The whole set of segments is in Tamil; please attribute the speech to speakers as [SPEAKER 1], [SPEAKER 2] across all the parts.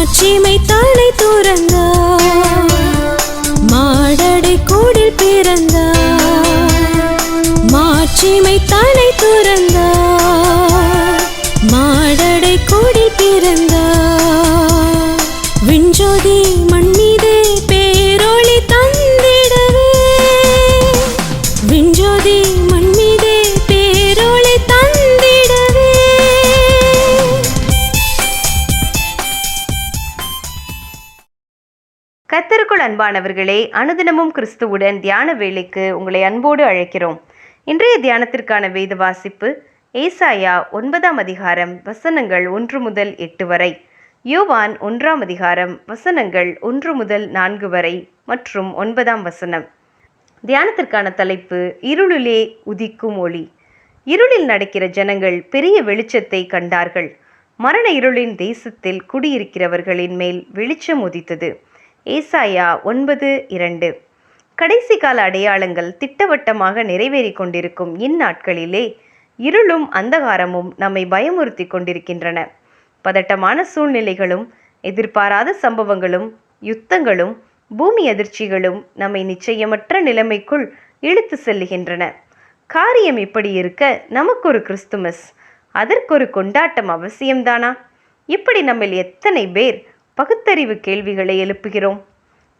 [SPEAKER 1] மாட்சிமை தலை துறந்தார், மாடடை கூடில் பிறந்தார். மாட்சிமை தலை துறந்தார், மாடடை கூடில் பிறந்தார். விஞ்சோதி மண்மீது பேரொளி தந்திடவே, விஞ்சோதி மண்மீது பேரொளி தந்திடவே.
[SPEAKER 2] கர்த்தருக்குள் அன்பானவர்களே, அனுதினமும் கிறிஸ்துவுடன் தியான வேளைக்கு உங்களை அன்போடு அழைக்கிறோம். இன்றைய தியானத்திற்கான வேத வாசிப்பு ஏசாயா 9ஆம் அதிகாரம் வசனங்கள் 1 முதல் 8 வரை, யோவான் 1ஆம் அதிகாரம் வசனங்கள் 1 முதல் 4 வரை மற்றும் 9ஆம் வசனம். தியானத்திற்கான தலைப்பு இருளிலே உதிக்கும் ஒளி. இருளில் நடக்கிற ஜனங்கள் பெரிய வெளிச்சத்தை கண்டார்கள். மரண இருளின் தேசத்தில் குடியிருக்கிறவர்களின் மேல் வெளிச்சம் உதித்தது. ஏசாயா 9:2. கடைசி கால அடையாளங்கள் திட்டவட்டமாக நிறைவேறி கொண்டிருக்கும் இந்நாட்களிலே இருளும் அந்தகாரமும் நம்மை பயமுறுத்தி கொண்டிருக்கின்றன. பதட்டமான சூழ்நிலைகளும் எதிர்பாராத சம்பவங்களும் யுத்தங்களும் பூமி அதிர்ச்சிகளும் நம்மை நிச்சயமற்ற நிலைமைக்குள் இழுத்து செல்லுகின்றன. காரியம் இப்படி இருக்க நமக்கு ஒரு கிறிஸ்துமஸ், அதற்கொரு கொண்டாட்டம் அவசியம்தானா? இப்படி நம்மில் எத்தனை பேர் பகுத்தறிவு கேள்விகளை எழுப்புகிறோம்?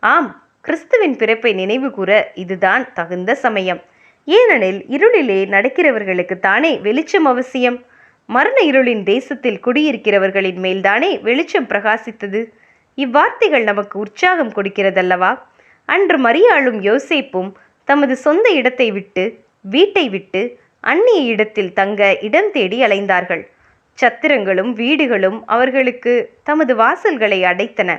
[SPEAKER 2] ஆம், கிறிஸ்துவின் பிறப்பை நினைவு கூற இதுதான் தகுந்த சமயம். ஏனெனில் இருளிலே நடக்கிறவர்களுக்கு தானே வெளிச்சம் அவசியம். மரண இருளின் தேசத்தில் குடியிருக்கிறவர்களின் மேல்தானே வெளிச்சம் பிரகாசித்தது. இவ்வார்த்தைகள் நமக்கு உற்சாகம் கொடுக்கிறதல்லவா? அன்று மரியாளும் யோசேப்பும் தமது சொந்த இடத்தை விட்டு, வீட்டை விட்டு அந்நிய இடத்தில் தங்க இடம் தேடி அலைந்தார்கள். சத்திரங்களும் வீடுகளும் அவர்களுக்கு தமது வாசல்களை அடைத்தன.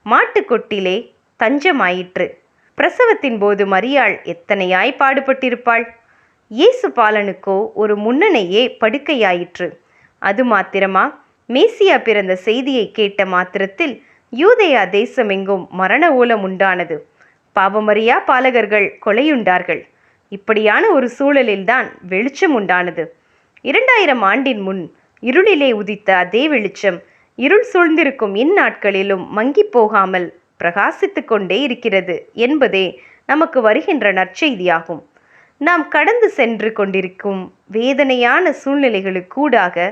[SPEAKER 2] மாட்டுக்கொட்டிலே தஞ்சமாயிற்று. பிரசவத்தின் போது மரியாள் எத்தனையாய் பாடுபட்டிருப்பாள். இயேசு பாலனுக்கோ ஒரு முன்னணையே படுக்கையாயிற்று. அது மாத்திரமா? மேசியா பிறந்த செய்தியை கேட்ட மாத்திரத்தில் யூதேயா தேசமெங்கும் மரண ஓலம் உண்டானது. பாவமறியா பாலகர்கள் கொலையுண்டார்கள். இப்படியான ஒரு சூழலில்தான் வெளிச்சம் உண்டானது. 2000 ஆண்டின் முன் இருளிலே உதித்த அதே வெளிச்சம் இருள் சூழ்ந்திருக்கும் இந்நாட்களிலும் மங்கி போகாமல் பிரகாசித்து கொண்டே இருக்கிறது என்பதே நமக்கு வருகின்ற நற்செய்தியாகும். நாம் கடந்து சென்று கொண்டிருக்கும் வேதனையான சூழ்நிலைகளுக்கூடாக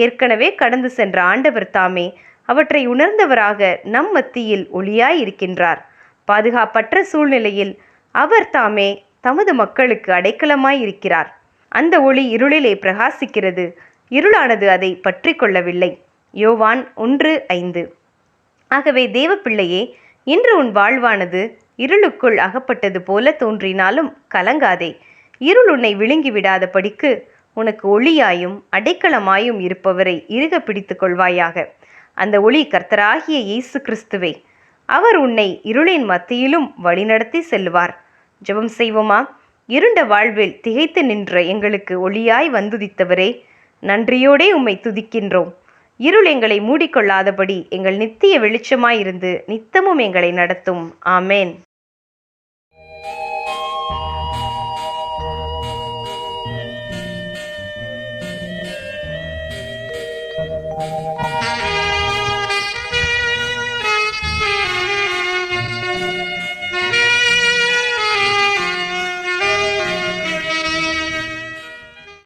[SPEAKER 2] ஏற்கனவே கடந்து சென்ற ஆண்டவர் தாமே அவற்றை உணர்ந்தவராக நம் மத்தியில் ஒளியாய் இருக்கின்றார். பாதுகாப்பற்ற சூழ்நிலையில் அவர் தாமே தமது மக்களுக்கு அடைக்கலமாய் இருக்கிறார். அந்த ஒளி இருளிலே பிரகாசிக்கிறது. இருளானது அதை பற்றி கொள்ளவில்லை. யோவான் 1:5. ஆகவே தேவ பிள்ளையே, இன்று உன் வாழ்வானது இருளுக்குள் அகப்பட்டது போல தோன்றினாலும் கலங்காதே. இருள் உன்னை விழுங்கி விடாத படிக்கு உனக்கு ஒளியாயும் அடைக்கலமாயும் இருப்பவரை இறுக பிடித்து கொள்வாயாக. அந்த ஒளி கர்த்தராகிய இயேசு கிறிஸ்துவே. அவர் உன்னை இருளின் மத்தியிலும் வழிநடத்தி செல்வார். ஜெபம் செய்வோமா? இருண்ட வாழ்வில் திகைத்து நின்ற எங்களுக்கு ஒளியாய் வந்துதித்தவரே, நன்றியோடே உம்மை துதிக்கின்றோம். இருள் எங்களை மூடிக்கொள்ளாதபடி எங்கள் நித்திய வெளிச்சமாயிருந்து நித்தமும் எங்களை நடத்தும். ஆமேன்.